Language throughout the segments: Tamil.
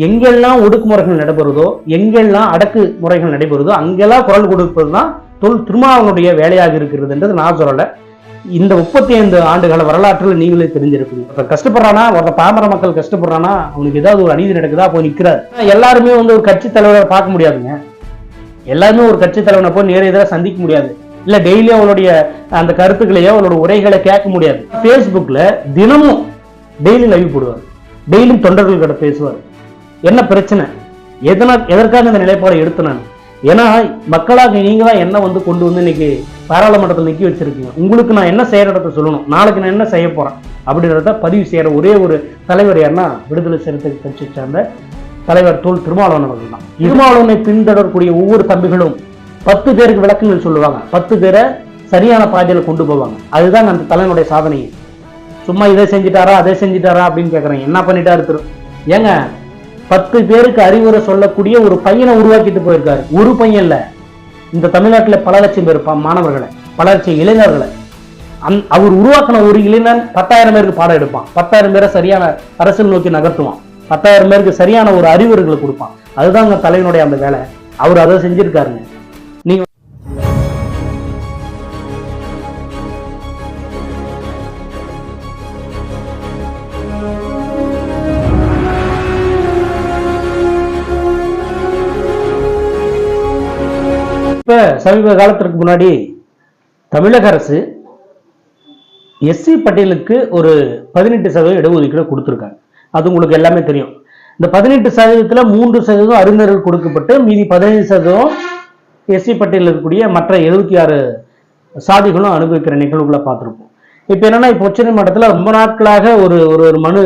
எங்கெல்லாம் ஒடுக்குமுறைகள் நடைபெறுதோ, எங்கெல்லாம் அடக்கு முறைகள் நடைபெறுதோ அங்கெல்லாம் குரல் கொடுப்பது தான் திருமாவளவனுடைய வேலையாக இருக்கிறதுன்றது நான் சொல்லல. இந்த 35 ஆண்டுகால வரலாற்றில் நீங்களே தெரிஞ்சிருக்கீங்க. இப்ப கஷ்டப்படுறானா, ஒரு பாமர மக்கள் கஷ்டப்படுறானா, அவனுக்கு ஏதாவது ஒரு அநீதி நடக்குதா போய் நிற்கிறார். எல்லாருமே ஒரு கட்சி தலைவரை பார்க்க முடியாதுங்க. எல்லாருமே ஒரு கட்சி தலைவனை போய் நேர எதிராக சந்திக்க முடியாது. இல்ல டெய்லியும் அவளுடைய அந்த கருத்துக்களையோ அவளோட உரைகளை கேட்க முடியாது. பேஸ்புக்ல தினமும் டெய்லி லைவ் போடுவார், டெய்லியும் தொண்டர்கள் கிட்ட பேசுவார். என்ன பிரச்சனை, எதற்காக இந்த நிலைப்பாடை எடுத்தனான்? ஏன்னா மக்களாக நீங்க தான் என்ன கொண்டு வந்து இன்னைக்கு பாராளுமன்றத்தில் நிக்க வச்சிருக்கீங்க. உங்களுக்கு நான் என்ன செய்யறத சொல்லணும், நாளைக்கு நான் என்ன செய்ய போறேன் அப்படின்றத பதிவு செய்யற ஒரே ஒரு தலைவர் யாருன்னா விடுதலை சிறுத்தைகள் கட்சியை சேர்ந்த தலைவர் திருமாவளவன் அவர்கள் தான். திருமாவளவனை பின்தொடரக்கூடிய ஒவ்வொரு தம்பிகளும் 10 பேருக்கு விளக்கங்கள் சொல்லுவாங்க, 10 பேரை சரியான பாதையில கொண்டு போவாங்க. அதுதான் அந்த தலைவனுடைய சாதனையை. சும்மா இதை செஞ்சுட்டாரா அதை செஞ்சுட்டாரா அப்படின்னு கேட்கறாங்க. என்ன பண்ணிட்டாரு ஏங்க, 10 பேருக்கு அறிவுரை சொல்லக்கூடிய ஒரு பையனை உருவாக்கிட்டு போயிருக்காரு. ஒரு பையன் இல்ல, இந்த தமிழ்நாட்டில் பல லட்சம் பேர் மாணவர்களை, பல லட்சம் இளைஞர்களை அவர் உருவாக்கின ஒரு இளைஞன் 10,000 பேருக்கு பாடம் எடுப்பான், 10,000 பேரை சரியான அரசியல் நோக்கி நகர்த்துவான், 10,000 பேருக்கு சரியான ஒரு அறிவுரைகளை கொடுப்பான். அதுதான் அந்த தலைவனுடைய அந்த வேலை. அவர் அதை செஞ்சிருக்காருங்க. நீங்க இப்ப சமீப காலத்திற்கு முன்னாடி தமிழக அரசு எஸ்சி பட்டியலுக்கு ஒரு 18% இடஒதுக்கீடு கொடுத்திருக்காங்க. அது உங்களுக்கு எல்லாமே தெரியும். இந்த 18%த்துல 3% அறிஞர்கள் கொடுக்கப்பட்டு மீதி 15% எஸ்சி பட்டியலில் இருக்கக்கூடிய மற்ற 76 சாதிகளும் அனுபவிக்கிற நிகழ்வுகளை பார்த்திருப்போம். இப்ப என்னன்னா, இப்ப உச்சநீதிமன்றத்தில் ரொம்ப நாட்களாக ஒரு மனு,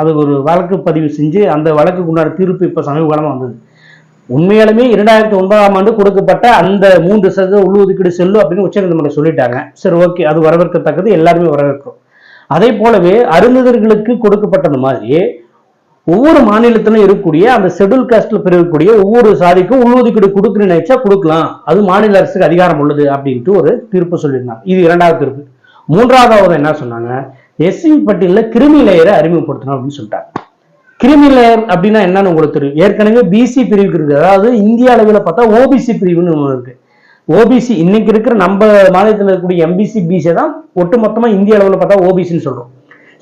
அது ஒரு வழக்கு பதிவு செஞ்சு அந்த வழக்குக்கு உண்டான தீர்ப்பு இப்ப சமீப காலமா வந்தது. உண்மையாலுமே 2009ஆம் ஆண்டு கொடுக்கப்பட்ட அந்த 3% உள்ஒதுக்கீடு செல்லும் அப்படின்னு உச்சநீதிமன்றம் சொல்லிட்டாங்க. சரி, ஓகே, அது வரவேற்கத்தக்கது, எல்லாருமே வரவேற்கிறோம். அதே போலவே அறிஞர்களுக்கு கொடுக்கப்பட்டது மாதிரி ஒவ்வொரு மாநிலத்திலும் இருக்கக்கூடிய அந்த ஷெட்யூல் காஸ்ட்ல பிரிக்கக்கூடிய ஒவ்வொரு சாதிக்கும் உள்ஒதுக்கீடு கொடுக்குறேன்னு நினைச்சா கொடுக்கலாம், அது மாநில அரசுக்கு அதிகாரம் உள்ளது அப்படின்ட்டு ஒரு தீர்ப்பு சொல்லியிருந்தாங்க. இது 2வது தீர்ப்பு. 3வது என்ன சொன்னாங்க, எஸ்சி பட்டியலில் கிரிமி லேயரை அறிமுகப்படுத்தணும் அப்படின்னு சொல்லிட்டாங்க. கிரிமி லேயர் அப்படின்னா என்னன்னு உங்களுக்கு தெரியும். ஏற்கனவே பிசி பிரிவுக்கு இருக்கு, அதாவது இந்திய அளவில் பார்த்தா ஓபிசி பிரிவுன்னு ஒன்று இருக்கு. ஓபிசி இன்னைக்கு இருக்கிற நம்ம மாநிலத்தில் இருக்கக்கூடிய எம்பிசி பிசி தான் ஒட்டுமொத்தமா இந்திய அளவில் பார்த்தா ஓபிசின்னு சொல்றோம்.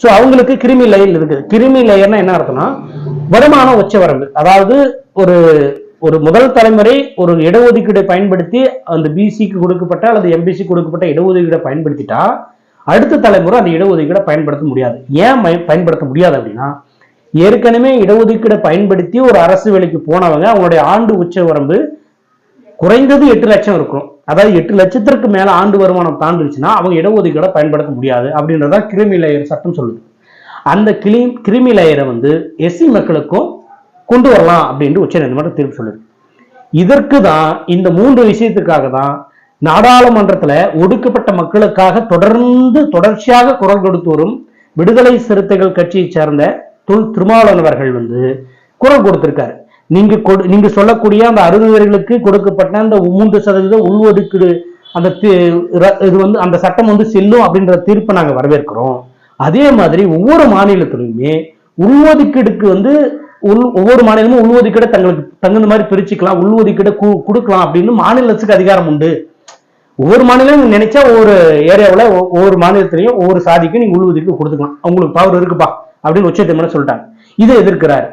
ஸோ அவங்களுக்கு கிரிமி லேயர் இருக்குது. கிரிமி லேயர்னா என்ன அர்த்தம்னா வருமான உச்சவரம்பு. அதாவது ஒரு முதல் தலைமுறை ஒரு இடஒதுக்கீடை பயன்படுத்தி அந்த பிசிக்கு கொடுக்கப்பட்ட அல்லது எம்பிசி கொடுக்கப்பட்ட இடஒதுக்கீடை பயன்படுத்திட்டா அடுத்த தலைமுறை அந்த இடஒதுக்கீடை பயன்படுத்த முடியாது. ஏன் பயன்படுத்த முடியாது அப்படின்னா, ஏற்கனவே இடஒதுக்கீடை பயன்படுத்தி ஒரு அரசு வேலைக்கு போனவங்க அவங்களுடைய ஆண்டு உச்ச வரம்பு குறைந்தது 8 லட்சம் இருக்கும். அதாவது 8 லட்சத்திற்கு மேல ஆண்டு வருமானம் தாண்டிச்சுன்னா அவங்க இடஒதுக்கீடை பயன்படுத்த முடியாது அப்படின்றத கிரிமி லேயர் சட்டம் சொல்லுது. அந்த கிரிமி லேயரை எஸ்சி மக்களுக்கும் கொண்டு வரலாம் அப்படின்னு உச்சநீதிமன்றம் தீர்ப்பு சொல்லுது. இதற்கு தான், இந்த 3 விஷயத்துக்காக தான் நாடாளுமன்றத்துல ஒடுக்கப்பட்ட மக்களுக்காக தொடர்ச்சியாக குரல் கொடுத்து வரும் விடுதலை சிறுத்தைகள் கட்சியை சேர்ந்த திருமாவளவன் அவர்கள் குரல் கொடுத்திருக்காரு. நீங்க சொல்லக்கூடிய அந்த அறிஞர்களுக்கு கொடுக்கப்பட்ட அந்த 3% உள்ஒதுக்கீடு அந்த இது அந்த சட்டம் செல்லும் அப்படின்ற தீர்ப்பை நாங்க வரவேற்கிறோம். அதே மாதிரி ஒவ்வொரு மாநிலத்திலுமே உள்ஒதுக்கீடுக்கு ஒவ்வொரு மாநிலமும் உள்ஒதுக்கீடை தங்களுக்கு தகுந்த மாதிரி பிரிச்சுக்கலாம், உள்ஒதுக்கீடை கொடுக்கலாம் அப்படின்னு மாநில அரசுக்கு அதிகாரம் உண்டு. ஒவ்வொரு மாநிலம் நினைச்சா ஒவ்வொரு ஏரியாவில் ஒவ்வொரு மாநிலத்திலையும் ஒவ்வொரு சாதிக்கும் நீங்க உள்ஒதுக்கீடு கொடுத்துக்கலாம், அவங்களுக்கு பவர் இருக்குப்பா அப்படின்னு உச்சநீதிமன்றம் சொல்லிட்டாங்க. இதை எதிர்க்கிறார்,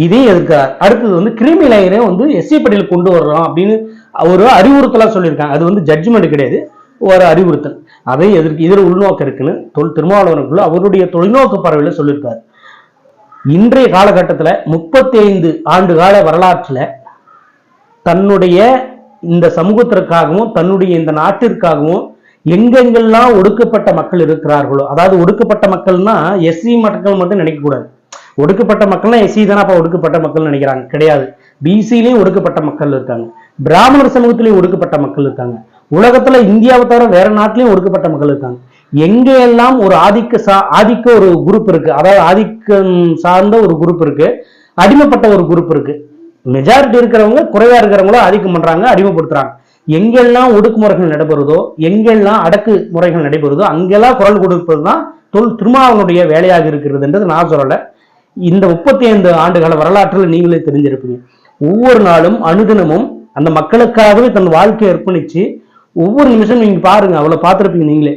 இதையும் எதிர்க்கிறார். அடுத்தது கிரிமி லேயரை எஸ்சி பட்டியல் கொண்டு வர்றோம் அப்படின்னு ஒரு அறிவுறுத்தலா சொல்லியிருக்காங்க. அது ஜட்ஜ்மெண்ட் கிடையாது, ஒரு அறிவுறுத்தல். அதை எதிர்க்கு இதில் உள்நோக்கம் இருக்குன்னு திருமாவளவனுக்குள்ள அவருடைய தொலைநோக்கு பார்வையில சொல்லியிருக்காரு. இன்றைய காலகட்டத்தில் 35 ஆண்டு கால வரலாற்றுல தன்னுடைய இந்த சமூகத்திற்காகவும் தன்னுடைய இந்த நாட்டிற்காகவும் எங்கெங்கெல்லாம் ஒடுக்கப்பட்ட மக்கள் இருக்கிறார்களோ, அதாவது ஒடுக்கப்பட்ட மக்கள்னா எஸ்சி மக்கள் மட்டும் நினைக்க கூடாது. ஒடுக்கப்பட்ட மக்கள்னா எஸ்சி தானே அப்ப ஒடுக்கப்பட்ட மக்கள் நினைக்கிறாங்க, கிடையாது. பிசிலையும் ஒடுக்கப்பட்ட மக்கள் இருக்காங்க, பிராமணர் சமூகத்திலையும் ஒடுக்கப்பட்ட மக்கள் இருக்காங்க, உலகத்துல இந்தியாவை தவிர வேற நாட்டிலையும் ஒடுக்கப்பட்ட மக்கள் இருக்காங்க. எங்கெல்லாம் ஒரு ஆதிக்க ஒரு குரூப் இருக்கு, அதாவது ஆதிக்கம் சார்ந்த ஒரு குரூப் இருக்கு, அடிமைப்பட்ட ஒரு குரூப் இருக்கு. மெஜாரிட்டி இருக்கிறவங்க குறைவா இருக்கிறவங்களோ ஆதிக்கம் பண்றாங்க, அடிமைப்படுத்துறாங்க. எங்கெல்லாம் ஒடுக்குமுறைகள் நடைபெறுதோ, எங்கெல்லாம் அடக்கு முறைகள் நடைபெறுதோ அங்கெல்லாம் குரல் கொடுப்பது தான் திருமாவளவனுடைய வேலையாக இருக்கிறது என்றது நான் சொல்லல. இந்த 35 ஆண்டுகால வரலாற்றில் நீங்களே தெரிஞ்சிருப்பீங்க. ஒவ்வொரு நாளும் அனுதினமும் அந்த மக்களுக்காகவே தன் வாழ்க்கையை அர்ப்பணிச்சு ஒவ்வொரு நிமிஷம் நீங்க பாருங்க, அவ்வளவு பார்த்திருப்பீங்க நீங்களே.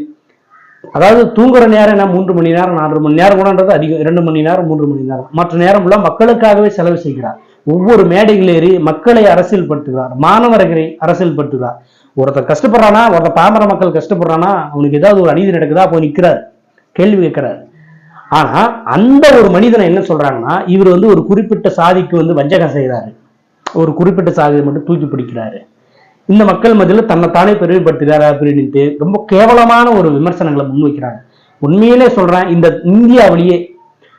அதாவது தூங்குற நேரம் என்ன 3 மணி நேரம் 4 மணி நேரம் கூடன்றது அதிகம், 2 மணி நேரம் 3 மணி நேரம், மற்ற நேரம் எல்லாம் மக்களுக்காகவே செலவு செய்கிறார். ஒவ்வொரு மேடைகள் ஏறி மக்களை அரசியல் படுத்துகிறார், மாணவர்களை அரசியல் படுத்துகிறார். ஒருத்தர் கஷ்டப்படுறானா, ஒருத்தர் பாமர மக்கள் கஷ்டப்படுறானா, அவனுக்கு ஏதாவது ஒரு அநீதி நடக்குதா போய் நிற்கிறார், கேள்வி கேட்கிறார். ஆனா அந்த ஒரு மனிதனை என்ன சொல்றாங்கன்னா, இவர் வந்து ஒரு குறிப்பிட்ட சாதிக்கு வந்து வஞ்சகம் செய்கிறாரு, ஒரு குறிப்பிட்ட சாதியை மட்டும் தூக்கி பிடிக்கிறாரு, இந்த மக்கள் மத்தியில் தன்னைத்தானே பெருமைப்படுத்துகிறாரு அப்படின்ட்டு ரொம்ப கேவலமான ஒரு விமர்சனங்களை முன்வைக்கிறாங்க. உண்மையிலே சொல்றேன், இந்த இந்தியாவிலேயே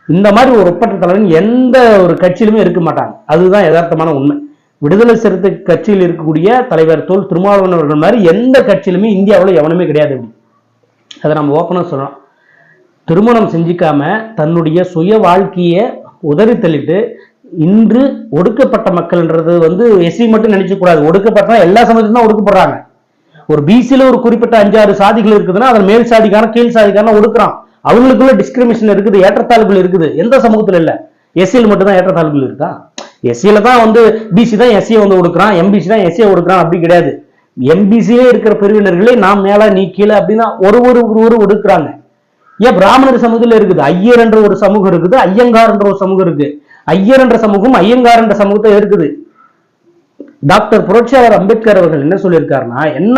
இந்த மாதிரி ஒரு ஒப்பற்ற தலைவன் எந்த ஒரு கட்சியிலுமே இருக்க மாட்டாங்க. அதுதான் யதார்த்தமான உண்மை. விடுதலை சிறுத்தை கட்சியில் இருக்கக்கூடிய தலைவர் தோல் திருமாவளவன் அவர்கள் மாதிரி எந்த கட்சியிலுமே இந்தியாவில் எவனுமே கிடையாது. அதை நம்ம ஓப்பனாக சொல்றோம். திருமணம் செஞ்சுக்காம தன்னுடைய சுய வாழ்க்கையை உதறி தள்ளிட்டு இன்று ஒடுக்கப்பட்ட மக்கள்ன்றது வந்து எஸ்சி மட்டும் நினைச்ச கூடாது, ஒடுக்கப்பட்ட எல்லா சமயத்திலும் தான் ஒடுக்கப்படுறாங்க. ஒரு பிசில ஒரு குறிப்பிட்ட 5-6 சாதிகள் இருக்குதுன்னா அதில் மேல் சாதிக்கான கீழ் சாதிக்கான ஒடுக்குறான். அவங்களுக்குள்ள டிஸ்கிரிமினேஷன் இருக்குது, ஏற்றத்தாழ்வுகள் இருக்குது. எந்த சமூகத்துல இல்ல? எஸ்சியில் மட்டும் தான் ஏற்றத்தாழ்வுகள் இருக்கா? எஸ்சியில தான் வந்து பிசி தான் எஸ்சியை வந்து ஒடுக்குறான், எம்பிசி தான் எஸ்சியை ஒடுக்குறான், அப்படி கிடையாது. எம்பிசியே இருக்கிற பிரிவினர்களே நாம் மேல நீ கீழே அப்படின்னா ஒரு ஒடுக்குறாங்க. ஏன் பிராமணர் சமூகத்துல இருக்குது, ஐயர் என்ற ஒரு சமூகம் இருக்குது, ஐயங்கார் என்ற ஒரு சமூகம் இருக்கு. ஐயர் என்ற சமூகம் ஐயங்கார் என்ற சமூகத்தை இருக்குது. டாக்டர் புரட்சியாளர் அம்பேத்கர் அவர்கள் என்ன சொல்லியிருக்காருன்னா, என்ன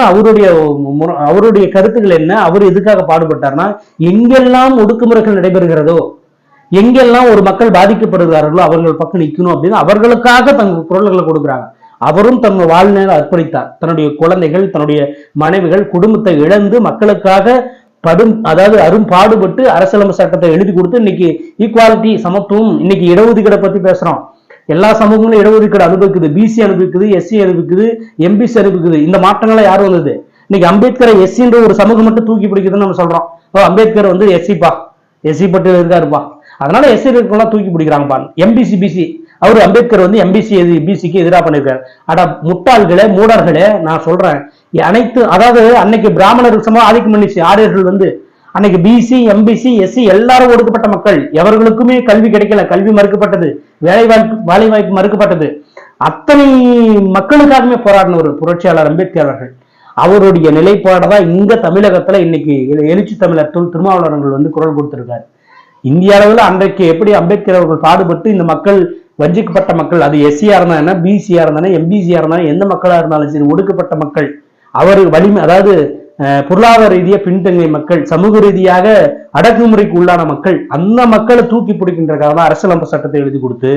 அவருடைய கருத்துக்கள் என்ன, அவர் எதுக்காக பாடுபட்டார்னா, எங்கெல்லாம் ஒடுக்குமுறைகள் நடைபெறுகிறதோ, எங்கெல்லாம் ஒரு மக்கள் பாதிக்கப்படுகிறார்களோ அவர்கள் பக்கம் நிற்கணும் அப்படின்னு அவர்களுக்காக தங்கள் குரல்களை கொடுக்குறாங்க. அவரும் தன்னுடைய வாழ்நாளை அர்ப்பணித்தார். தன்னுடைய குழந்தைகள், தன்னுடைய மனைவிகள், குடும்பத்தை இழந்து மக்களுக்காக அதாவது அரும்பாடுபட்டு அரசியலமைப்பு சட்டத்தை எழுதி கொடுத்து இன்னைக்கு ஈக்குவாலிட்டி, சமத்துவம், இன்னைக்கு இடஒதுக்கீடை பத்தி பேசுறோம். எல்லா சமூகங்களும் இடஒதுக்கீடு அனுபவிக்குது, பிசி அனுபவிக்குது, எஸ்சி அனுபவிக்குது, எம்பிசி அனுபவிக்குது. இந்த மாற்றங்களை யார் வந்தது? இன்னைக்கு அம்பேத்கரை எஸ்சின்ற ஒரு சமூகம் மட்டும் தூக்கி பிடிக்குதுன்னு நம்ம சொல்றோம். அம்பேத்கர் வந்து எஸ்சிப்பா, எஸ்சி பட்டியல் இருக்காருப்பா, அதனால எஸ்சி இருக்கலாம் தூக்கி பிடிக்கிறாங்கப்பா. எம்பிசி பிசி, அவரு அம்பேத்கர் வந்து எம்பிசி பிசிக்கு எதிராக பண்ணிருக்காரு. அட முட்டாள்களே, மூடர்களே, நான் சொல்றேன், அனைத்து அதாவது அன்னைக்கு பிராமணர்கள் சமூகம் ஆதிக்கம் பண்ணிச்சு. ஆரியர்கள் வந்து அன்னைக்கு பிசி எம்பிசி எஸ்சி எல்லாரும் ஒடுக்கப்பட்ட மக்கள். எவர்களுக்குமே கல்வி கிடைக்கல, கல்வி மறுக்கப்பட்டது, வேலை வாய்ப்பு மறுக்கப்பட்டது. அத்தனை மக்களுக்காகவே போராடின ஒரு புரட்சியாளர் அம்பேத்கர் அவர்கள். அவருடைய நிலைப்பாடுதான் இங்க தமிழகத்துல இன்னைக்கு எழுச்சி தமிழர் திருமாவளவர்கள் வந்து குரல் கொடுத்திருக்காரு. இந்திய அளவில் அன்றைக்கு எப்படி அம்பேத்கர் அவர்கள் பாடுபட்டு இந்த மக்கள், வஞ்சிக்கப்பட்ட மக்கள், அது எஸ்சியா இருந்தா என்ன, பிசியா இருந்தானே, எம்பிசியா இருந்தாலும் எந்த மக்களா இருந்தாலும் சரி, ஒடுக்கப்பட்ட மக்கள், அவர் வலிமை, அதாவது பொருளாதார ரீதியாக பின்தங்கிய மக்கள், சமூக ரீதியாக அடக்குமுறைக்கு உள்ளான மக்கள், அந்த மக்களை தூக்கி பிடிக்கின்றக்காக தான் அரசியலமைப்பு சட்டத்தை எழுதி கொடுத்து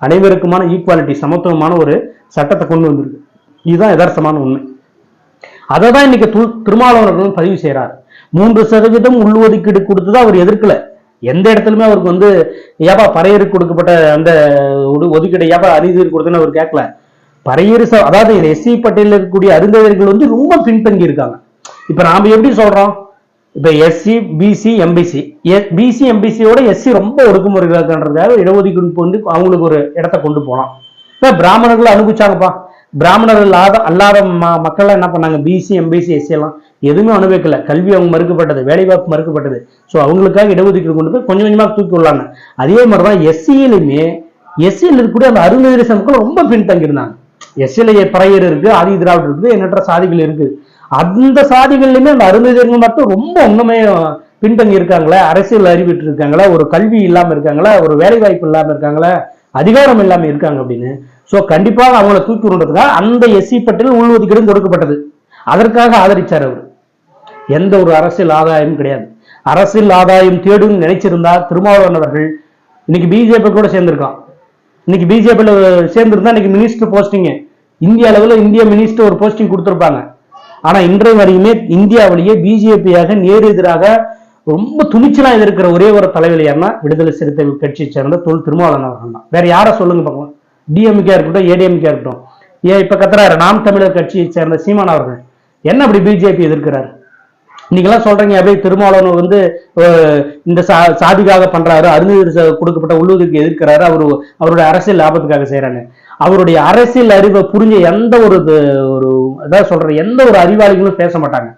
அனைவருக்குமான ஈக்குவாலிட்டி, சமத்துவமான ஒரு சட்டத்தை கொண்டு வந்திருக்கு. இதுதான் யதார்த்தமான உண்மை. அதை தான் இன்னைக்கு திருமாவளவர்கள் பதிவு செய்யறாரு. 3% உள்ஒதுக்கீடு கொடுத்துதான் அவர் எதிர்க்கல. எந்த இடத்துலயுமே அவருக்கு வந்து ஏப்பா பறையருக்கு கொடுக்கப்பட்ட அந்த ஒதுக்கீடு ஏப்பா அநீதி கொடுத்துன்னு அவர் கேட்கல. பறையர் அதாவது எஸ்சி பட்டியலில் இருக்கக்கூடிய அருந்ததியர்கள் வந்து ரொம்ப பின்தங்கி இருக்காங்க. இப்ப நாம எப்படி சொல்றோம், இப்ப எஸ்சி பிசி எம்பிசி, பிசி எம்பிசியோட எஸ்சி ரொம்ப ஒடுக்குமுறைகளுக்காக இடஒதுக்கீடு வந்து அவங்களுக்கு ஒரு இடத்த கொண்டு போனோம். இப்ப பிராமணர்கள் அனுபவிச்சாங்கப்பா. பிராமணர்கள் அல்லாத மக்கள் என்ன பண்ணாங்க, பிசி எம்பிசி எஸ்சி எல்லாம் எதுவுமே அனுபவிக்கல. கல்வி அவங்க மறுக்கப்பட்டது, வேலைவாய்ப்பு மறுக்கப்பட்டது. ஸோ அவங்களுக்காக இடஒதுக்கீடு கொண்டு போய் கொஞ்சம் கொஞ்சமாக தூக்கி விடலாங்க. அதே மாதிரிதான் எஸ்சியிலுமே, எஸ்சியில் இருக்கக்கூடிய அந்த அருந்ததியர் மக்கள் ரொம்ப பின்தங்கி இருந்தாங்க. எஸ்சியில பறையர் இருக்கு, ஆதி திராவிடர் இருக்குது, எண்ணற்ற சாதிகள் இருக்கு. அந்த சாதிகள்லையுமே அந்த அருந்ததியர்கள் மட்டும் ரொம்ப ஒண்ணுமே பின்தங்கி இருக்காங்களே, அரசியல் அறிவிட்டு இருக்காங்களா, ஒரு கல்வி இல்லாம இருக்காங்களா, ஒரு வேலை வாய்ப்பு இல்லாம இருக்காங்களா, அதிகாரம் இல்லாம இருக்காங்க அப்படின்னு. சோ கண்டிப்பாக அவங்களை தூக்கி விடுறதுக்காக அந்த எஸ்சி பட்டியல் உள்ஒதுக்கீடும் கொடுக்கப்பட்டது. அதற்காக ஆதரிச்சார் அவர். எந்த ஒரு அரசியல் ஆதாயமும் கிடையாது. அரசியல் ஆதாயம் தேடும் நினைச்சிருந்தா திருமாவளவன் அவர்கள் இன்னைக்கு பிஜேபி கூட சேர்ந்திருக்கான். இன்னைக்கு பிஜேபியில சேர்ந்திருந்தா இன்னைக்கு மினிஸ்டர் போஸ்டிங், இந்திய அளவில் இந்திய மினிஸ்டர் ஒரு போஸ்டிங் கொடுத்திருப்பாங்க. ஆனா இன்றைய வரையுமே இந்தியாவிலேயே பிஜேபியாக நேர் எதிராக ரொம்ப துணிச்சலா எதிர்க்கிற ஒரே ஒரு தலைவர் யாருன்னா விடுதலை சிறுத்தை கட்சியை சேர்ந்த திருமாவளவன் அவர்கள் தான். வேற யாரை சொல்லுங்க பார்க்கலாம். டிஎம்கே இருக்கட்டும், ஏடிஎம்கே இருக்கட்டும், ஏன் இப்ப கத்துறாரு நாம் தமிழர் கட்சியை சேர்ந்த சீமான் அவர்கள் என்ன அப்படி பிஜேபி எதிர்க்கிறாரு? நீங்கெல்லாம் சொல்றீங்க அப்படியே திருமாவளவன் வந்து இந்த சாதிக்காக பண்றாரு, அருந்ததியர் கொடுக்கப்பட்ட உள்ளுதவிக்கு எதிர்க்கிறாரு, அவருடைய அரசியல் லாபத்துக்காக செய்யறாங்க. அவருடைய அரசியல் அறிவை புரிஞ்ச எந்த ஒரு அதாவது சொல்ற எந்த ஒரு அறிவாளிகளும் பேச மாட்டாங்க.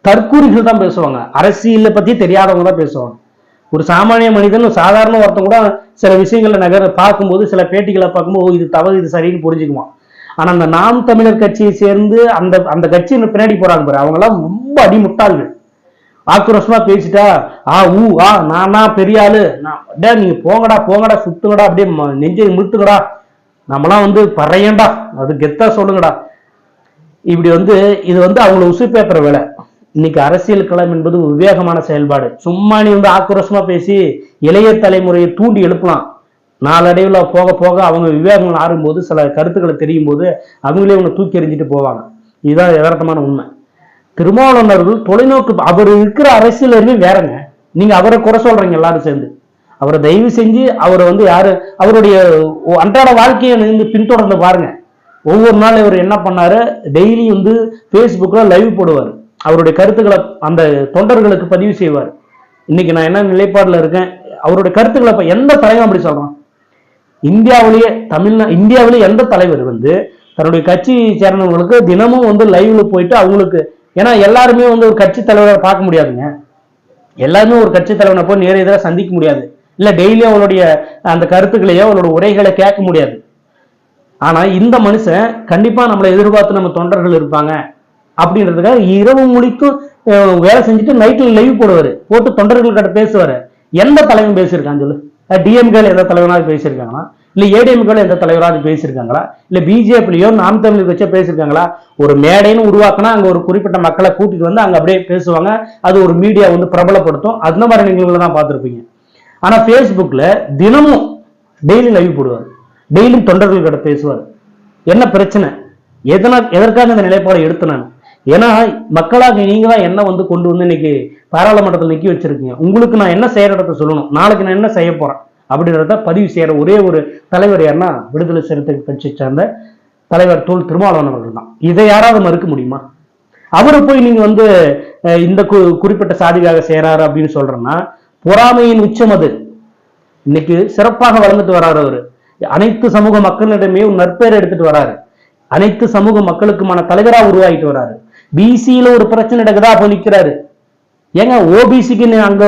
தற்கூரிகள் தான் பேசுவாங்க. அரசியலை பத்தி தெரியாதவங்க தான் பேசுவாங்க. ஒரு சாமானிய மனிதன் சாதாரண ஒருத்தன் கூட சில விஷயங்களை பார்க்கும்போது, சில பேட்டிகளை பார்க்கும்போது இது தவறு இது சரின்னு புரிஞ்சுக்குவான். ஆனா அந்த நாம் தமிழர் கட்சியை சேர்ந்து அந்த அந்த கட்சியின் பின்னாடி போறாங்க பாரு, அவங்க எல்லாம் ரொம்ப அடிமுட்டாள்கள். ஆக்ரோஷமா பேசிட்டா நானா பெரிய ஆளு, நீங்க போங்கடா போங்கடா சுத்துங்கடா அப்படியே நெஞ்சை முழுத்துங்கடா, நம்மளாம் பறையண்டா அது கெத்தா சொல்லுங்கடா. இப்படி இது அவங்கள உசு பேப்பர் வேலை. இன்னைக்கு அரசியல் களம் என்பது விவேகமான செயல்பாடு. சும்மா நீ ஆக்ரோஷமா பேசி இளைய தலைமுறையை தூண்டி எழுப்பலாம். நாளடைவில் போக போக அவங்க விவேகங்கள் ஆறும்போது, சில கருத்துக்களை தெரியும் போது அவங்களே உன்னை தூக்கி எறிஞ்சிட்டு போவாங்க. இதுதான் யதார்த்தமான உண்மை. திருமாவளவன் அவர்கள் தொலைநோக்கு, அவர் இருக்கிற அரசியல் வேறங்க. நீங்க அவரை குறை சொல்றீங்க எல்லாரும் சேர்ந்து. அவரை தயவு செஞ்சு அவரை யாரு அவருடைய அன்றாட வாழ்க்கையை பின்தொடர்ந்து பாருங்க. ஒவ்வொரு நாள் இவர் என்ன பண்ணாரு, டெய்லி பேஸ்புக்ல லைவ் போடுவார். அவருடைய கருத்துக்களை அந்த தொண்டர்களுக்கு பதிவு செய்வார். இன்னைக்கு நான் என்ன நிலைப்பாடுல இருக்கேன், அவருடைய கருத்துக்களை எந்த தலைவன் அப்படி சொல்றான்? இந்தியாவிலேயே எந்த தலைவர் தன்னுடைய கட்சி சேர்ந்தவங்களுக்கு தினமும் லைவ்ல போயிட்டு அவங்களுக்கு, ஏன்னா எல்லாருமே ஒரு கட்சி தலைவரை பார்க்க முடியாதுங்க. எல்லாருமே ஒரு கட்சி தலைவனை போய் நேர எதிராக சந்திக்க முடியாது. இல்ல டெய்லியும் அவளுடைய அந்த கருத்துக்களையோ அவளோட உரைகளை கேட்க முடியாது. ஆனா இந்த மனுஷன் கண்டிப்பா நம்மளை எதிர்பார்த்து நம்ம தொண்டர்கள் இருப்பாங்க அப்படின்றதுக்காக இரவு முழிக்கும் வேலை செஞ்சுட்டு நைட்ல லைவ் போடுவாரு, போட்டு தொண்டர்கள் கிட்ட பேசுவாரு. எந்த தலைவன் பேசியிருக்கான்னு சொல்லு? டிஎம்கேல எந்த தலைவராக பேசியிருக்காங்களா? இல்ல ஏடிஎம்கேல எந்த தலைவராக பேசியிருக்காங்களா? இல்ல பிஜேபிலையோ நாம் தமிழ் வச்சா பேசியிருக்காங்களா? ஒரு மேடைன்னு உருவாக்குனா அங்க ஒரு குறிப்பிட்ட மக்களை கூட்டிட்டு அங்க அப்படியே பேசுவாங்க. அது ஒரு மீடியா பிரபலப்படுத்தும். அந்த மாதிரி நிகழ்வுகளை தான் பார்த்துருப்பீங்க. ஆனா பேஸ்புக்ல தினமும் டெய்லி லைவ் போடுவார், டெய்லியும் தொண்டர்கள் கிட்ட பேசுவார். என்ன பிரச்சனை? எதற்காக இந்த நிலைப்பாடை எடுத்தேன்? ஏன்னா மக்களாக நீங்க தான் என்ன கொண்டு இன்னைக்கு பாராளுமன்றத்தில் நிக்க வச்சிருக்கீங்க. உங்களுக்கு நான் என்ன செய்யறத சொல்லணும், நாளைக்கு நான் என்ன செய்ய போறேன் அப்படின்றத பதிவு செய்யற ஒரே ஒரு தலைவர் யாருன்னா விடுதலை சிறுத்தைகள் கட்சியை சார்ந்த தலைவர் தொல் திருமாவளவன் அவர்கள் தான். இதை யாராவது மறுக்க முடியுமா? அவரை போய் நீங்க இந்த குறிப்பிட்ட சாதிக்காக செய்யறாரு அப்படின்னு சொல்றேன்னா பொறாமையின் உச்சம் அது. இன்னைக்கு சிறப்பாக வளர்ந்துட்டு வர்றாரு அவரு. அனைத்து சமூக மக்களிடமே ஒரு நற்பெயர் எடுத்துட்டு வராரு. அனைத்து சமூக மக்களுக்குமான தலைவரா உருவாகிட்டு வராரு. பிசியில ஒரு பிரச்சனை நடக்குதா அப்ப நிக்கிறாரு. ஏங்க ஓபிசிக்கு அங்க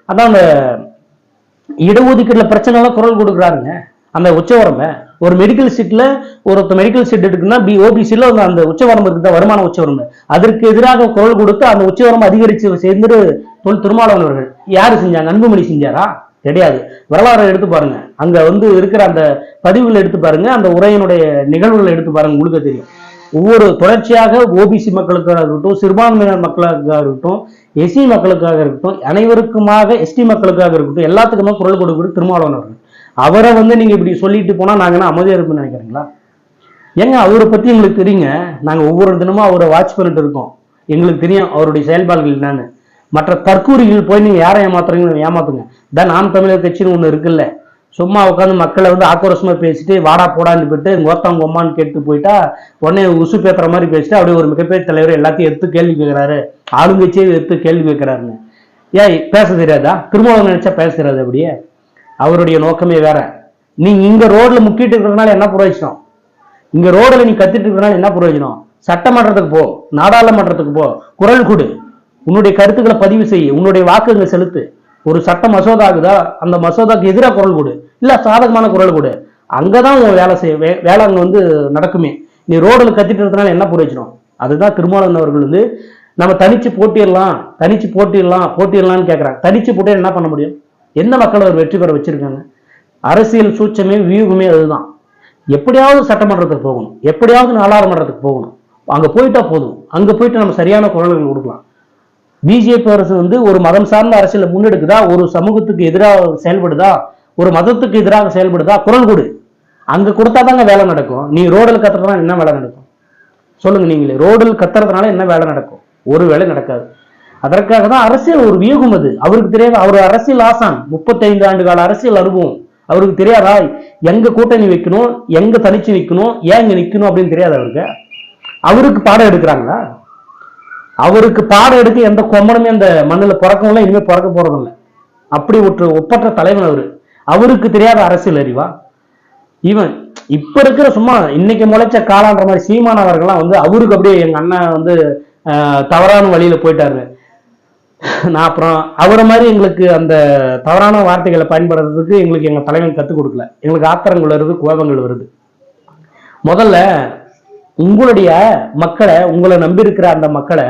அதான் அந்த இடஒதுக்கீடுல பிரச்சனை எல்லாம் குரல் கொடுக்குறாருங்க. அந்த உச்சவரம்ப ஒரு மெடிக்கல் சீட்ல ஒருத்தர் மெடிக்கல் சீட் இருக்குன்னா ஓபிசில அந்த உச்சவரம்பு இருக்கிற வருமான உச்சவரம்பு, அதற்கு எதிராக குரல் கொடுத்து அந்த உச்சவரம்பு அதிகரிச்சு சேர்ந்து தொல் திருமாவளவன் அவர்கள் யாரு செஞ்சாங்க? அன்புமணி செஞ்சாரா? கிடையாது. வரலாறு எடுத்து பாருங்க, அங்க இருக்கிற அந்த பதிவுகளை எடுத்து பாருங்க, அந்த உரையினுடைய நிகழ்வுகளை எடுத்து பாருங்க, உங்களுக்கு தெரியும். ஒவ்வொரு தொடர்ச்சியாக ஓபிசி மக்களுக்காக இருக்கட்டும், சிறுபான்மையினர் மக்களுக்காக இருக்கட்டும், எஸ்சி மக்களுக்காக இருக்கட்டும், அனைவருக்குமாக எஸ்டி மக்களுக்காக இருக்கட்டும், எல்லாத்துக்குமே குரல் கொடுக்கிற திருமாவளவன் அவர்கள். அவரை நீங்க இப்படி சொல்லிட்டு போனா நாங்க என்ன அமைதியா இருப்போம்னு நினைக்கிறீங்களா? ஏங்க அவரை பத்தி எங்களுக்கு தெரியுங்க. நாங்க ஒவ்வொரு தினமும் அவரை வாட்ச் பண்ணிட்டு இருக்கோம். எங்களுக்கு தெரியும் அவருடைய செயல்பாடுகள் என்னன்னு. மற்ற தற்கூரிகள் போய் நீங்க யாரை ஏமாத்துறீங்கன்னு ஏமாத்துங்க. தான் நாம் தமிழர் கட்சின்னு ஒண்ணு இருக்குல்ல, சும்மா உட்காந்து மக்களை ஆக்ரோஷமா பேசிட்டு வாடா போடான்னு போயிட்டு கோத்தாங்க அம்மான்னு கேட்டு போயிட்டா உடனே உசு பேத்துற மாதிரி பேசிட்டு அப்படியே ஒரு மிகப்பெரிய தலைவர் எல்லாத்தையும் எடுத்து கேள்வி கேட்கிறாரு, ஆளுங்கட்சியே எடுத்து கேள்வி கேட்கிறாருன்னு. ஏன் பேச தெரியாதா? திருமாவளவன் நினைச்சா பேச தெரியாது. அப்படியே அவருடைய நோக்கமே வேற. நீங்க இங்க ரோட்ல முக்கிட்டு இருக்கிறதுனால என்ன பிரயோஜனம்? இங்க ரோட்ல நீ கத்திட்டு இருக்கிறதுனால என்ன பிரயோஜனம்? சட்டமன்றத்துக்கு போ, நாடாளுமன்றத்துக்கு போ, குரல் கொடு, உன்னுடைய கருத்துக்களை பதிவு செய்ய, உன்னுடைய வாக்குகளை செலுத்து. ஒரு சட்ட மசோதா ஆகுதா, அந்த மசோதாக்கு எதிராக குரல் கொடு, இல்ல சாதகமான குரல் கொடு. அங்கதான் உன் வேலை செய்ய வேலை அங்க நடக்குமே. நீ ரோடுல கத்திட்டு இருக்கிறதுனால என்ன பிரயோஜனம்? அதுதான் திருமாவளவன் அவர்கள் நம்ம தனிச்சு போட்டிடலாம்னு கேட்கறாங்க. தனிச்சு போட்டு என்ன பண்ண முடியும்? எந்த மக்கள் அவர் வெற்றி பெற வச்சிருக்காங்க? அரசியல் சூட்சமே வியூகமே அதுதான். எப்படியாவது சட்டமன்றத்துக்கு போகணும், எப்படியாவது நாடாளுமன்றத்துக்கு போகணும். அங்க போயிட்டா போதும், அங்க போயிட்டு நம்ம சரியான குரல்கள் கொடுக்கலாம். பிஜேபி அரசு ஒரு மதம் சார்ந்த அரசியலை முன்னெடுக்குதா, ஒரு சமூகத்துக்கு எதிராக செயல்படுதா, ஒரு மதத்துக்கு எதிராக செயல்படுதா, குரல் கொடு. அங்க கொடுத்தாதாங்க வேலை நடக்கும். நீ ரோடில் கத்துறதுனால என்ன வேலை நடக்கும் சொல்லுங்க? நீங்களே ரோடில் கத்துறதுனால என்ன வேலை நடக்கும்? ஒரு வேலை நடக்காது. அதற்காக தான் அரசியல் ஒரு வியூகம். அது அவருக்கு தெரியாது. அவர் அரசியல் ஆசான், 35 ஆண்டு கால அரசியல் அனுபவம். அவருக்கு தெரியாதா எங்க கூட்டணி வைக்கணும், எங்க தனிச்சு நிக்கணும், ஏன் இங்க நிக்கணும் அப்படின்னு தெரியாது அவருக்கு. அவருக்கு பாடம் எடுக்கிறாங்களா? அவருக்கு பாடம் எடுக்க எந்த கொம்மனுமே அந்த மண்ணுல பிறக்கவும் இனிமே பிறக்க போறதும் இல்லை. அப்படி ஒப்பற்ற தலைவன் அவரு. அவருக்கு தெரியாத அரசியல் அறிவா? இவன் இப்ப இருக்கிற சும்மா இன்னைக்கு முளைச்ச காலான்ற மாதிரி சீமானவர்கள்லாம் அவருக்கு அப்படியே எங்க அண்ணன் தவறான வழியில போயிட்டாரு. நான் அப்புறம் அவரை மாதிரி எங்களுக்கு அந்த தவறான வார்த்தைகளை பயன்படுறதுக்கு எங்களுக்கு எங்க தலைவன் கற்றுக் கொடுக்கல. எங்களுக்கு ஆத்திரங்கள் வருது, கோபங்கள் வருது. முதல்ல உங்களுடைய மக்களை, உங்களை நம்பி இருக்கிற அந்த மக்களை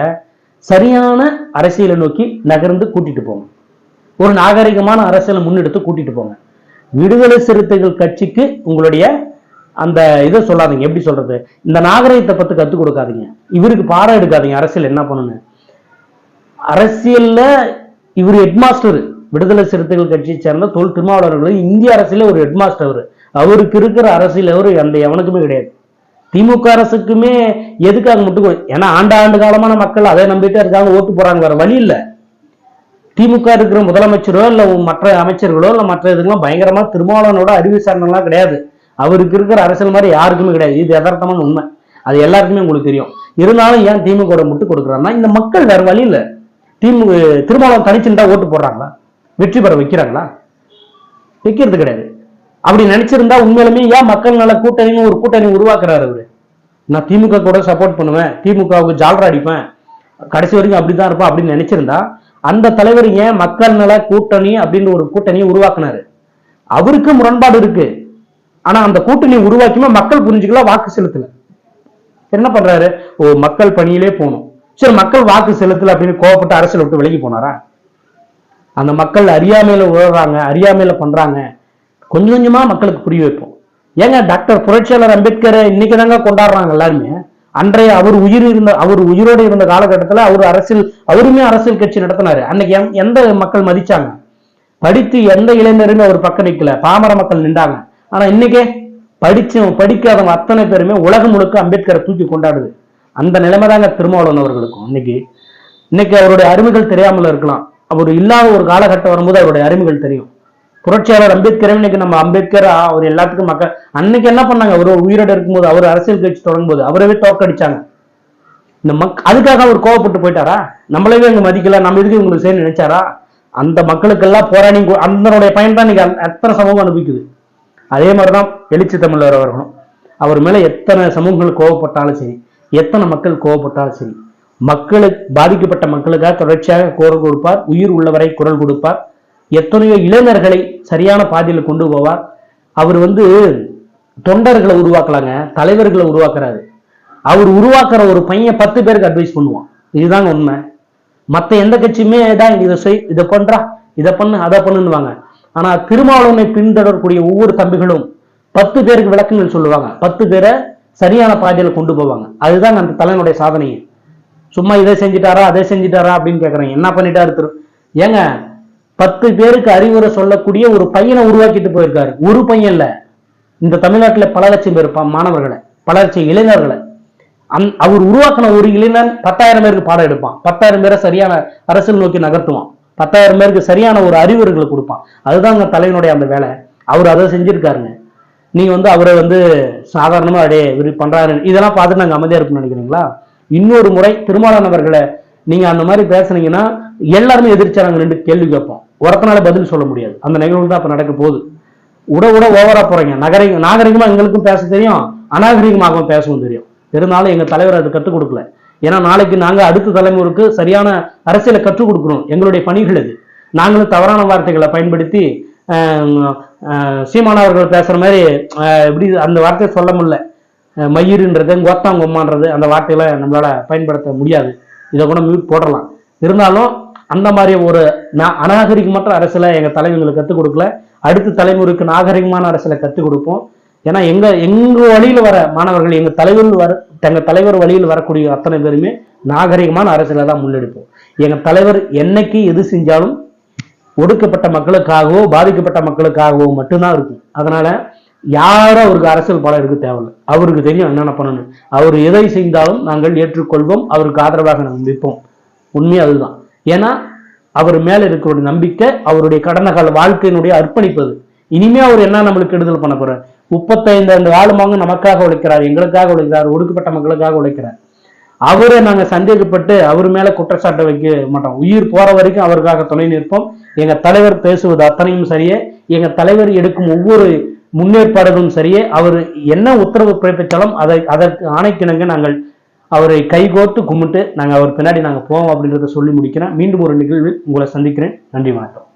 சரியான அரசியலை நோக்கி நகர்ந்து கூட்டிட்டு போங்க. ஒரு நாகரிகமான அரசியலை முன்னெடுத்து கூட்டிட்டு போங்க. விடுதலை சிறுத்தைகள் கட்சிக்கு உங்களுடைய அந்த இதை சொல்லாதீங்க. எப்படி சொல்றது, இந்த நாகரிகத்தை பத்தி கத்துக் கொடுக்காதீங்க. இவருக்கு பாடம் எடுக்காதீங்க. அரசியல் என்ன பண்ணணும், அரசியல்ல இவர் ஹெட்மாஸ்டர். விடுதலை சிறுத்தைகள் கட்சியை சேர்ந்த தொல் திருமாவளவர்கள் இந்திய அரசியல ஒரு ஹெட்மாஸ்டர். அவருக்கு இருக்கிற அரசியல் அவரு அந்த எவனுக்குமே கிடையாது. திமுக அரசுக்குமே எதுக்காக முட்டு, ஏன்னா ஆண்டு காலமான மக்கள் அதை நம்பிட்டே இருக்காங்க, ஓட்டு போறாங்க, வேற வழி இல்லை. திமுக இருக்கிற முதலமைச்சரோ இல்ல மற்ற அமைச்சர்களோ இல்ல மற்ற இதுக்கெல்லாம் பயங்கரமா திருமாவளவனோட அறிவு சார்ந்தெல்லாம் கிடையாது. அவருக்கு இருக்கிற அரசியல் மாதிரி யாருக்குமே கிடையாது. இது யதார்த்தமான உண்மை, அது எல்லாருக்குமே உங்களுக்கு தெரியும். இருந்தாலும் ஏன் திமுக முட்டு கொடுக்குறாங்கன்னா, இந்த மக்கள் வேற வழி இல்லை. திருமாவளவன் தனிச்சுட்டா ஓட்டு போடுறாங்களா, வெற்றி பெற வைக்கிறாங்களா? வைக்கிறது கிடையாது. அப்படி நினைச்சிருந்தா உண்மையிலுமே ஏன் மக்கள் நல கூட்டணின்னு ஒரு கூட்டணி உருவாக்குறாரு அவரு? நான் திமுக கூட சப்போர்ட் பண்ணுவேன், திமுகவுக்கு ஜால்ரா அடிப்பேன், கடைசி வரைக்கும் அப்படிதான் இருப்பேன் அப்படின்னு நினைச்சிருந்தா அந்த தலைவர் ஏன் மக்கள் நல கூட்டணி அப்படின்னு ஒரு கூட்டணியை உருவாக்குனாரு? அவருக்கு முரண்பாடு இருக்கு. ஆனா அந்த கூட்டணியை உருவாக்கியுமே மக்கள் புரிஞ்சுக்கல, வாக்கு செலுத்தல. என்ன பண்றாரு, ஓ மக்கள் பணியிலே போகணும், சரி மக்கள் வாக்கு செலுத்தல அப்படின்னு கோவப்பட்டு அரசியல் விட்டு விலகி போனாரா? அந்த மக்கள் அறியாமையில உழறாங்க, அறியாமையில பண்றாங்க. கொஞ்சம் கொஞ்சமா மக்களுக்கு புரிய வைப்போம். ஏங்க டாக்டர் புரட்சியாளர் அம்பேத்கரை இன்னைக்கு தாங்க கொண்டாடுறாங்க எல்லாருமே. அன்றைய அவர் உயிரோடு இருந்த காலகட்டத்தில் அவருமே அரசியல் கட்சி நடத்தினாரு. அன்னைக்கு எந்த மக்கள் மதிச்சாங்க? படித்து எந்த இளைஞருமே அவர் பக்கம் நிக்கல, பாமர மக்கள் நின்றாங்க. ஆனா இன்னைக்கே படிக்காதவங்க அத்தனை பேருமே உலகம் முழுக்க அம்பேத்கரை தூக்கி கொண்டாடுது. அந்த நிலைமை தாங்க திருமாவளவன் அவர்களுக்கும். இன்னைக்கு அவருடைய அருமைகள் தெரியாமல் இருக்கலாம், அவர் இல்லாத ஒரு காலகட்டம் வரும்போது அவருடைய அருமைகள் தெரியும். புரட்சியாளர் அம்பேத்கர் இன்னைக்கு நம்ம அம்பேத்கர் அவர் எல்லாத்துக்கும் மக்கள். அன்னைக்கு என்ன பண்ணாங்க, அவர் உயிரோடு இருக்கும்போது, அவர் அரசியல் கட்சி தொடங்கும் போது அவரவே தோற்கடிச்சாங்க. இந்த அதுக்காக அவர் கோவப்பட்டு போயிட்டாரா? நம்மளவே இங்க மதிக்கல, நம்ம இதுக்கு உங்களுக்கு சேர்ந்து நினைச்சாரா? அந்த மக்களுக்கெல்லாம் போராடி அதனுடைய பயன் தான் இன்னைக்கு எத்தனை சமூகம் அனுபவிக்குது. அதே மாதிரிதான் எழுச்சி தமிழர் அவர்களும். அவர் மேல எத்தனை சமூகங்கள் கோவப்பட்டாலும் சரி, எத்தனை மக்கள் கோவப்பட்டாலும் சரி, மக்களுக்கு பாதிக்கப்பட்ட மக்களுக்காக தொடர்ச்சியாக குரல் கொடுப்பார், உயிர் உள்ளவரை குரல் கொடுப்பார். எத்தனையோ இளைஞர்களை சரியான பாதையில் கொண்டு போவார். அவர் தொண்டர்களை உருவாக்கலாங்க, தலைவர்களை உருவாக்குறாரு. அவர் உருவாக்குற ஒரு பையன் 10 பேருக்கு அட்வைஸ் பண்ணுவான். இதுதாங்க உண்மை. மற்ற எந்த கட்சியுமே தான் இதை செய், இதை பண்றா, இதை பண்ணு, அதை பண்ணுவாங்க. ஆனா திருமாவளவனை பின்தொடரக்கூடிய ஒவ்வொரு தம்பிகளும் 10 பேருக்கு விளக்கங்கள் சொல்லுவாங்க, 10 பேரை சரியான பாதையில கொண்டு போவாங்க. அதுதான் அந்த தலைவனுடைய சாதனையை. சும்மா இதை செஞ்சிட்டாரா அதை செஞ்சிட்டாரா அப்படின்னு கேட்கறாங்க. என்ன பண்ணிட்டாரு ஏங்க? 10 பேருக்கு அறிவுரை சொல்லக்கூடிய ஒரு பையனை உருவாக்கிட்டு போயிருக்காரு. ஒரு பையன் இல்ல, இந்த தமிழ்நாட்டில் பல லட்சம் பேர் மாணவர்களை, பல லட்சம் இளைஞர்களை அவர் உருவாக்கின ஒரு இளைஞன் 10,000 பேருக்கு பாடம் எடுப்பான், 10,000 பேரை சரியான அரசியல் நோக்கி நகர்த்துவான், 10,000 பேருக்கு சரியான ஒரு அறிவுரைகளை கொடுப்பான். அதுதான் அந்த தலைவனுடைய அந்த வேலை. அவர் அதை செஞ்சிருக்காருங்க. நீங்க அவரை சாதாரணமா அடே இவர் பண்றாரு இதெல்லாம் பார்த்துட்டு நாங்க அமைதியா இருக்குன்னு நினைக்கிறீங்களா? இன்னொரு முறை திருமாவளவன் அவர்களை நீங்க அந்த மாதிரி பேசுனீங்கன்னா எல்லாருமே எதிர்ச்சாங்க, 2 கேள்வி கேட்போம், ஒருத்தனால பதில் சொல்ல முடியாது. அந்த நிகழ்வு தான் அப்ப நடக்க போகுது. உட ஓவரா போறீங்க. நாகரிகமா எங்களுக்கும் பேச தெரியும், அநாகரிகமாகவும் பேசவும் தெரியும். இருந்தாலும் எங்க தலைவர் அது கற்றுக் கொடுக்கல. ஏன்னா நாளைக்கு நாங்க அடுத்த தலைமுறைக்கு சரியான அரசியலை கற்றுக் கொடுக்கணும், எங்களுடைய பணிகள் அது. நாங்களும் தவறான வார்த்தைகளை பயன்படுத்தி சீமானவர்கள் பேசுற மாதிரி எப்படி அந்த வார்த்தையை சொல்ல முடியல, மயிருன்றது கோத்தாங்கொம்மான்றது அந்த வார்த்தைகளை நம்மளால பயன்படுத்த முடியாது. இதை கூட மியூட் போடலாம். இருந்தாலும் அந்த மாதிரி ஒரு அநாகரிகமற்ற அரசியலை எங்க தலைவர்களுக்கு கற்றுக் கொடுக்கல. அடுத்த தலைமுறைக்கு நாகரிகமான அரசியலை கற்றுக் கொடுப்போம். ஏன்னா எங்க வழியில் வர மாணவர்கள், எங்க தலைவர் வழியில் வரக்கூடிய அத்தனை பேருமே நாகரிகமான அரசியலை தான் முன்னெடுப்போம். எங்க தலைவர் என்னைக்கு எது செஞ்சாலும் ஒடுக்கப்பட்ட மக்களுக்காகவோ பாதிக்கப்பட்ட மக்களுக்காகவோ மட்டும்தான் இருக்கும். அதனால யாரும் அவருக்கு அரசியல் பலம் இருக்க தேவையில்லை. அவருக்கு தெரியும் என்னென்ன பண்ணணும். அவர் எதை செய்தாலும் நாங்கள் ஏற்றுக்கொள்வோம், அவருக்கு ஆதரவாக நாங்கள் நிற்போம். உண்மையே அதுதான். ஏன்னா அவர் மேல இருக்கிற நம்பிக்கை, அவருடைய கடந்த கால வாழ்க்கையினுடைய அர்ப்பணிப்பது. இனிமே அவர் என்ன நம்மளுக்கு கெடுதல் பண்ண போறார்? 35 ஆளுமாங்க நமக்காக உழைக்கிறார், எங்களுக்காக உழைக்கிறார், ஒடுக்கப்பட்ட மக்களுக்காக உழைக்கிறார். அவரை நாங்க சந்தேகப்பட்டு அவர் மேல குற்றச்சாட்டை வைக்க மாட்டோம். உயிர் போற வரைக்கும் அவருக்காக துணை நிற்போம். எங்க தலைவர் பேசுவது அத்தனையும் சரியே, எங்க தலைவர் எடுக்கும் ஒவ்வொரு முன்னேற்பாடுகளும் சரியே. அவர் என்ன உத்தரவு பிறப்பித்தாலும் அதற்கு ஆணைக்கிணங்க நாங்கள் அவரை கைகோர்த்து கும்பிட்டு நாங்கள் அவர் பின்னாடி நாங்கள் போவோம் அப்படின்றத சொல்லி முடிக்கிறேன். மீண்டும் ஒரு நிகழ்வில் உங்களை சந்திக்கிறேன். நன்றி, வணக்கம்.